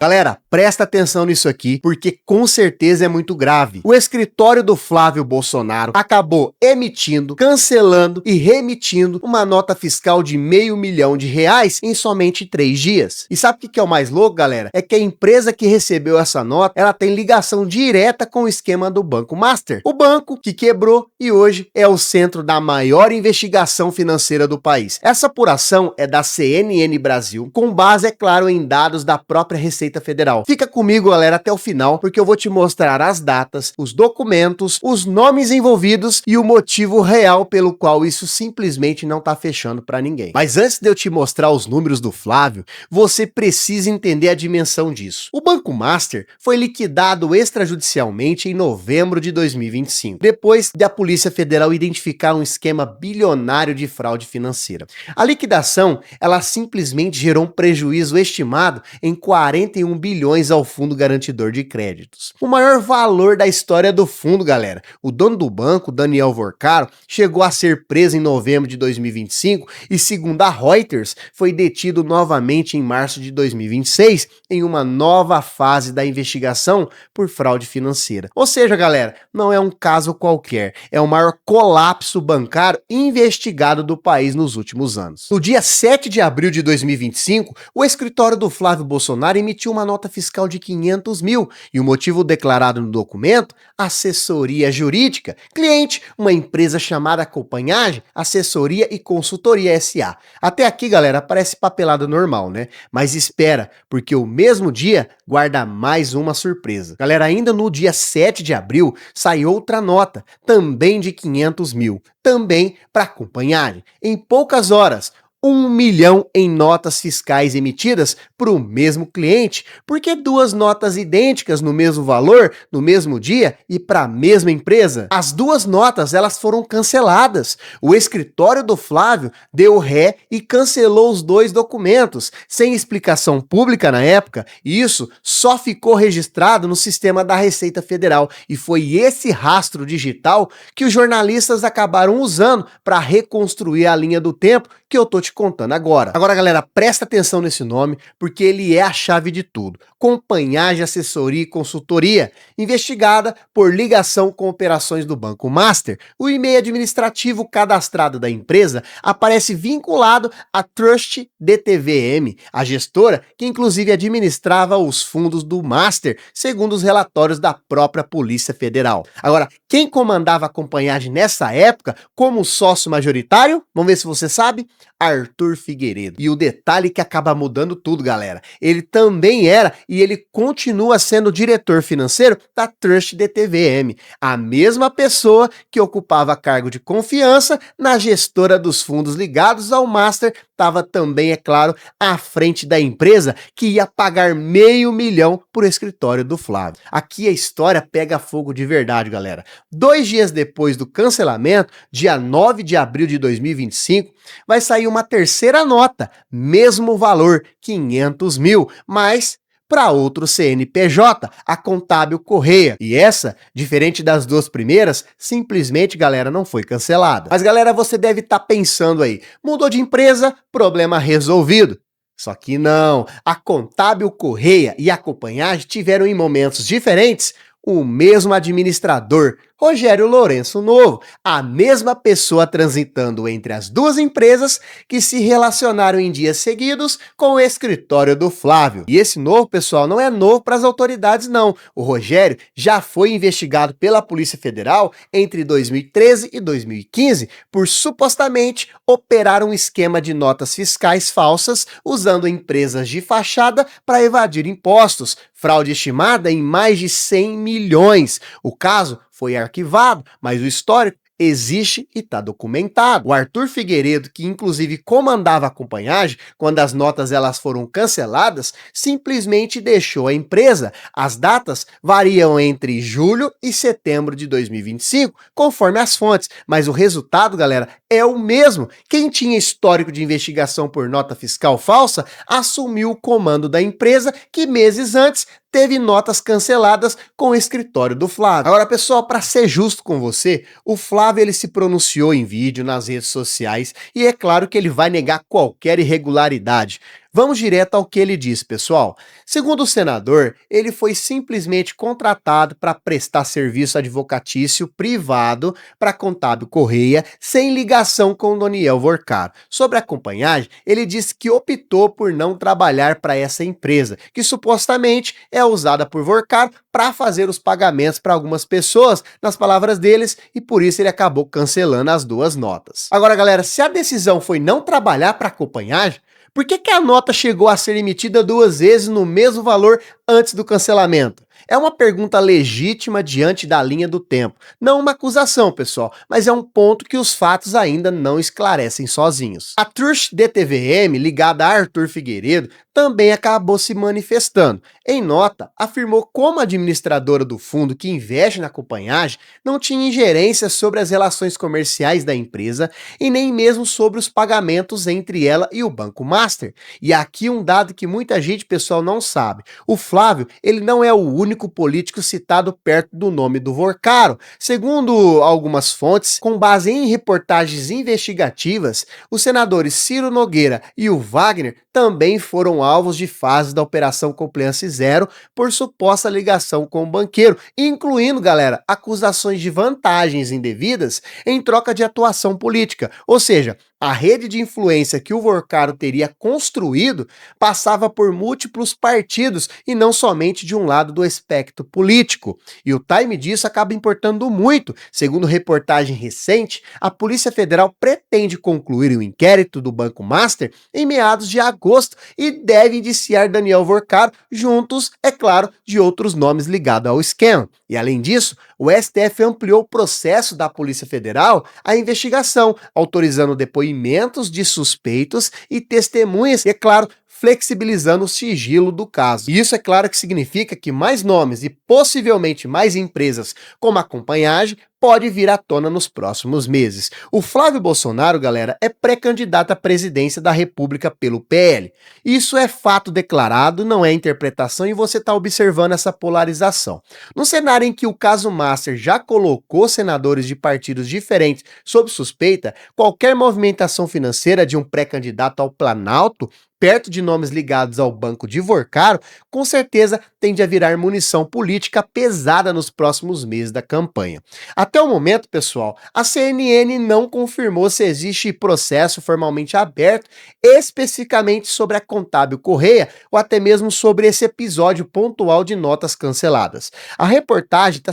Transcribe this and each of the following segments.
Galera, presta atenção nisso aqui, porque com certeza é muito grave. O escritório do Flávio Bolsonaro acabou emitindo, cancelando e remitindo uma nota fiscal de R$500 mil em somente 3 dias. E sabe o que é o mais louco, galera? É que a empresa que recebeu essa nota, ela tem ligação direta com o esquema do Banco Master. O banco que quebrou e hoje é o centro da maior investigação financeira do país. Essa apuração é da CNN Brasil, com base, é claro, em dados da própria Receita Federal. Fica comigo, galera, até o final, porque eu vou te mostrar as datas, os documentos, os nomes envolvidos e o motivo real pelo qual isso simplesmente não tá fechando para ninguém. Mas antes de eu te mostrar os números do Flávio, você precisa entender a dimensão disso. O Banco Master foi liquidado extrajudicialmente em novembro de 2025, depois de a Polícia Federal identificar um esquema bilionário de fraude financeira. A liquidação, ela simplesmente gerou um prejuízo estimado em 41 bilhões ao Fundo Garantidor de Créditos. O maior valor da história do fundo, galera. O dono do banco, Daniel Vorcaro, chegou a ser preso em novembro de 2025 e, segundo a Reuters, foi detido novamente em março de 2026 em uma nova fase da investigação por fraude financeira. Ou seja, galera, não é um caso qualquer, é o maior colapso bancário investigado do país nos últimos anos. No dia 7 de abril de 2025, o escritório do Flávio Bolsonaro emitiu uma nota fiscal de R$500 mil e o motivo declarado no documento, assessoria jurídica. Cliente, uma empresa chamada Acompanhagem, Assessoria e Consultoria S.A. Até aqui, galera, parece papelada normal, né? Mas espera, porque o mesmo dia guarda mais uma surpresa. Galera, ainda no dia 7 de abril, sai outra nota, também de R$500 mil, também para Acompanhagem. Em poucas horas, R$1 milhão em notas fiscais emitidas para o mesmo cliente, porque duas notas idênticas no mesmo valor, no mesmo dia e para a mesma empresa. As duas notas, elas foram canceladas. O escritório do Flávio deu ré e cancelou os dois documentos, sem explicação pública na época, e isso só ficou registrado no sistema da Receita Federal, e foi esse rastro digital que os jornalistas acabaram usando para reconstruir a linha do tempo que eu tô te contando agora. Agora, galera, presta atenção nesse nome, porque ele é a chave de tudo. Acompanhagem, Assessoria e Consultoria, investigada por ligação com operações do Banco Master. O e-mail administrativo cadastrado da empresa aparece vinculado à Trust DTVM, a gestora que inclusive administrava os fundos do Master, segundo os relatórios da própria Polícia Federal. Agora, quem comandava a Acompanhagem nessa época como sócio majoritário? Vamos ver se você sabe. Arthur Figueiredo. E o detalhe que acaba mudando tudo, galera, ele também era e ele continua sendo diretor financeiro da Trust DTVM, a mesma pessoa que ocupava cargo de confiança na gestora dos fundos ligados ao Master, estava também, é claro, à frente da empresa que ia pagar R$500 mil por escritório do Flávio. Aqui a história pega fogo de verdade, galera. 2 dias depois do cancelamento, dia 9 de abril de 2025, vai sair uma terceira nota, mesmo valor, R$500 mil, mas para outro CNPJ, a Contábil Correia. E essa, diferente das duas primeiras, simplesmente, galera, não foi cancelada. Mas, galera, você deve estar pensando aí, mudou de empresa, problema resolvido. Só que não, a Contábil Correia e a Acompanhagem tiveram em momentos diferentes o mesmo administrador, Rogério Lourenço Novo, a mesma pessoa transitando entre as duas empresas que se relacionaram em dias seguidos com o escritório do Flávio. E esse novo, pessoal, não é novo para as autoridades, não. O Rogério já foi investigado pela Polícia Federal entre 2013 e 2015 por supostamente operar um esquema de notas fiscais falsas usando empresas de fachada para evadir impostos, fraude estimada em mais de 100 milhões. O caso foi arquivado, mas o histórico existe e está documentado. O Arthur Figueiredo, que inclusive comandava a Acompanhagem quando as notas elas foram canceladas, simplesmente deixou a empresa. As datas variam entre julho e setembro de 2025, conforme as fontes, mas o resultado, galera, é o mesmo. Quem tinha histórico de investigação por nota fiscal falsa assumiu o comando da empresa que meses antes teve notas canceladas com o escritório do Flávio. Agora, pessoal, para ser justo com você, o Flávio ele se pronunciou em vídeo nas redes sociais e é claro que ele vai negar qualquer irregularidade. Vamos direto ao que ele diz, pessoal. Segundo o senador, ele foi simplesmente contratado para prestar serviço advocatício privado para Contábil Correia, sem ligação com Doniel Vorcaro. Sobre a acompanhagem, ele disse que optou por não trabalhar para essa empresa, que supostamente é usada por Vorcaro para fazer os pagamentos para algumas pessoas, nas palavras deles, e por isso ele acabou cancelando as duas notas. Agora, galera, se a decisão foi não trabalhar para a acompanhagem, por que a nota chegou a ser emitida duas vezes no mesmo valor antes do cancelamento? É uma pergunta legítima diante da linha do tempo. Não uma acusação, pessoal, mas é um ponto que os fatos ainda não esclarecem sozinhos. A Trush DTVM, ligada a Arthur Figueiredo, também acabou se manifestando. Em nota, afirmou como a administradora do fundo que investe na acompanhagem não tinha ingerência sobre as relações comerciais da empresa e nem mesmo sobre os pagamentos entre ela e o Banco Master. E aqui um dado que muita gente, pessoal, não sabe. O Flávio, ele não é o único político citado perto do nome do Vorcaro. Segundo algumas fontes, com base em reportagens investigativas, os senadores Ciro Nogueira e o Wagner também foram alvos de fase da Operação Compliance Zero por suposta ligação com o banqueiro, incluindo, galera, acusações de vantagens indevidas em troca de atuação política. Ou seja, a rede de influência que o Vorcaro teria construído passava por múltiplos partidos e não somente de um lado do espectro político. E o time disso acaba importando muito. Segundo reportagem recente, a Polícia Federal pretende concluir o inquérito do Banco Master em meados de agosto e deve indiciar Doniel Vorcaro juntos, é claro, de outros nomes ligados ao esquema. E além disso, o STF ampliou o processo da Polícia Federal à investigação, autorizando depoimentos de suspeitos e testemunhas, e, é claro, flexibilizando o sigilo do caso. E isso, é claro, que significa que mais nomes e possivelmente mais empresas como a acompanhagem pode vir à tona nos próximos meses. O Flávio Bolsonaro, galera, é pré-candidato à presidência da República pelo PL. Isso é fato declarado, não é interpretação, e você está observando essa polarização. No cenário em que o caso Master já colocou senadores de partidos diferentes sob suspeita, qualquer movimentação financeira de um pré-candidato ao Planalto perto de nomes ligados ao banco de Vorcaro, com certeza tende a virar munição política pesada nos próximos meses da campanha. Até o momento, pessoal, a CNN não confirmou se existe processo formalmente aberto especificamente sobre a Contábil Correia ou até mesmo sobre esse episódio pontual de notas canceladas. A reportagem está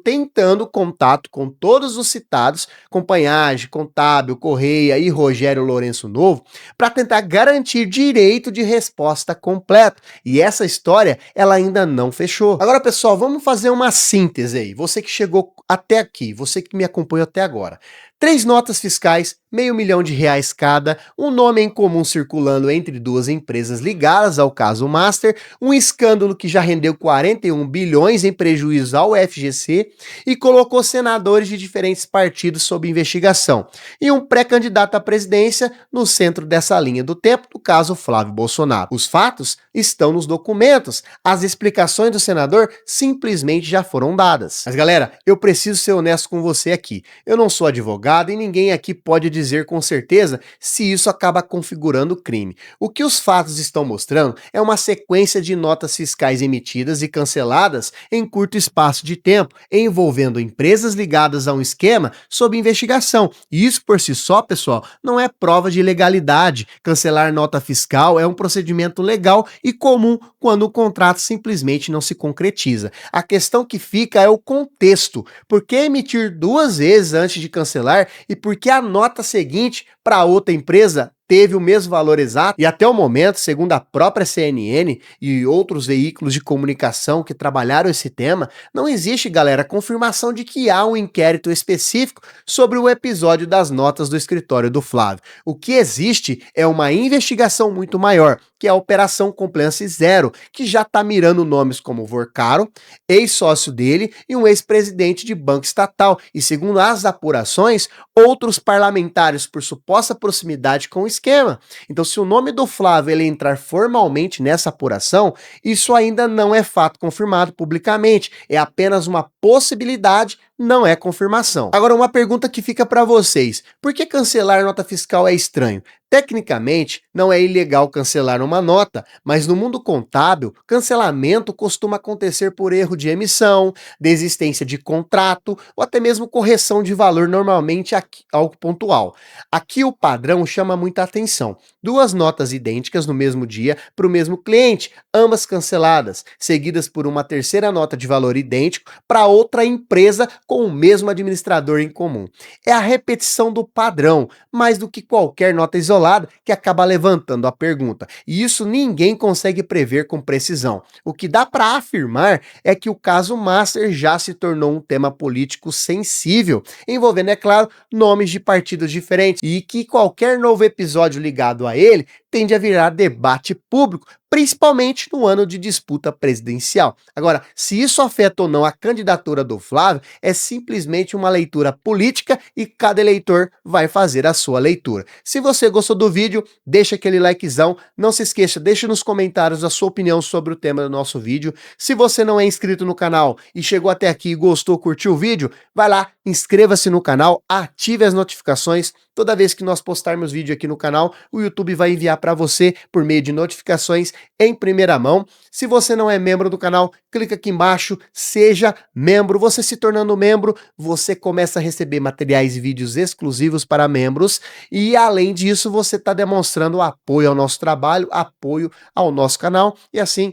tentando contato com todos os citados, Acompanhagem, Contábil, Correia e Rogério Lourenço Novo, para tentar garantir direito de resposta completo. E essa história, ela ainda não fechou. Agora, pessoal, vamos fazer uma síntese aí. Você que chegou até aqui, você que me acompanhou até agora. 3 notas fiscais, R$500 mil cada, um nome em comum circulando entre duas empresas ligadas ao caso Master, um escândalo que já rendeu 41 bilhões em prejuízo ao FGC e colocou senadores de diferentes partidos sob investigação, e um pré-candidato à presidência no centro dessa linha do tempo, no caso Flávio Bolsonaro. Os fatos estão nos documentos, as explicações do senador simplesmente já foram dadas. Mas galera, eu preciso ser honesto com você aqui, eu não sou advogado, e ninguém aqui pode dizer com certeza se isso acaba configurando crime. O que os fatos estão mostrando é uma sequência de notas fiscais emitidas e canceladas em curto espaço de tempo, envolvendo empresas ligadas a um esquema sob investigação. E isso por si só, pessoal, não é prova de ilegalidade. Cancelar nota fiscal é um procedimento legal e comum quando o contrato simplesmente não se concretiza. A questão que fica é o contexto. Por que emitir 2 vezes antes de cancelar e por que a nota seguinte para outra empresa teve o mesmo valor exato? E até o momento, segundo a própria CNN e outros veículos de comunicação que trabalharam esse tema, não existe, galera, confirmação de que há um inquérito específico sobre o episódio das notas do escritório do Flávio. O que existe é uma investigação muito maior, que é a Operação Compliance Zero, que já está mirando nomes como Vorcaro, ex-sócio dele e um ex-presidente de banco estatal. E segundo as apurações, outros parlamentares por suposta proximidade com o esquema. Então, se o nome do Flávio ele entrar formalmente nessa apuração, isso ainda não é fato confirmado publicamente, é apenas uma possibilidade, não é confirmação. Agora, uma pergunta que fica para vocês: por que cancelar nota fiscal é estranho? Tecnicamente, não é ilegal cancelar uma nota, mas no mundo contábil, cancelamento costuma acontecer por erro de emissão, desistência de contrato ou até mesmo correção de valor, normalmente algo pontual. Aqui o padrão chama muita atenção. Duas notas idênticas no mesmo dia para o mesmo cliente, ambas canceladas, seguidas por uma terceira nota de valor idêntico para outra empresa com o mesmo administrador em comum. É a repetição do padrão, mais do que qualquer nota isolada, que acaba levantando a pergunta. E isso ninguém consegue prever com precisão. O que dá para afirmar é que o caso Master já se tornou um tema político sensível, envolvendo, é claro, nomes de partidos diferentes, e que qualquer novo episódio ligado a ele tende a virar debate público, principalmente no ano de disputa presidencial. Agora, se isso afeta ou não a candidatura do Flávio, é simplesmente uma leitura política e cada eleitor vai fazer a sua leitura. Se você gostou do vídeo, deixa aquele likezão, não se esqueça, deixe nos comentários a sua opinião sobre o tema do nosso vídeo. Se você não é inscrito no canal e chegou até aqui e gostou, curtiu o vídeo, vai lá, inscreva-se no canal, ative as notificações. Toda vez que nós postarmos vídeo aqui no canal, o YouTube vai enviar para você por meio de notificações em primeira mão. Se você não é membro do canal, clica aqui embaixo, seja membro. Você se tornando membro, você começa a receber materiais e vídeos exclusivos para membros e, além disso, você está demonstrando apoio ao nosso trabalho, apoio ao nosso canal e assim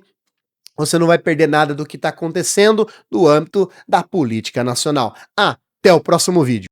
você não vai perder nada do que está acontecendo no âmbito da política nacional. Até o próximo vídeo.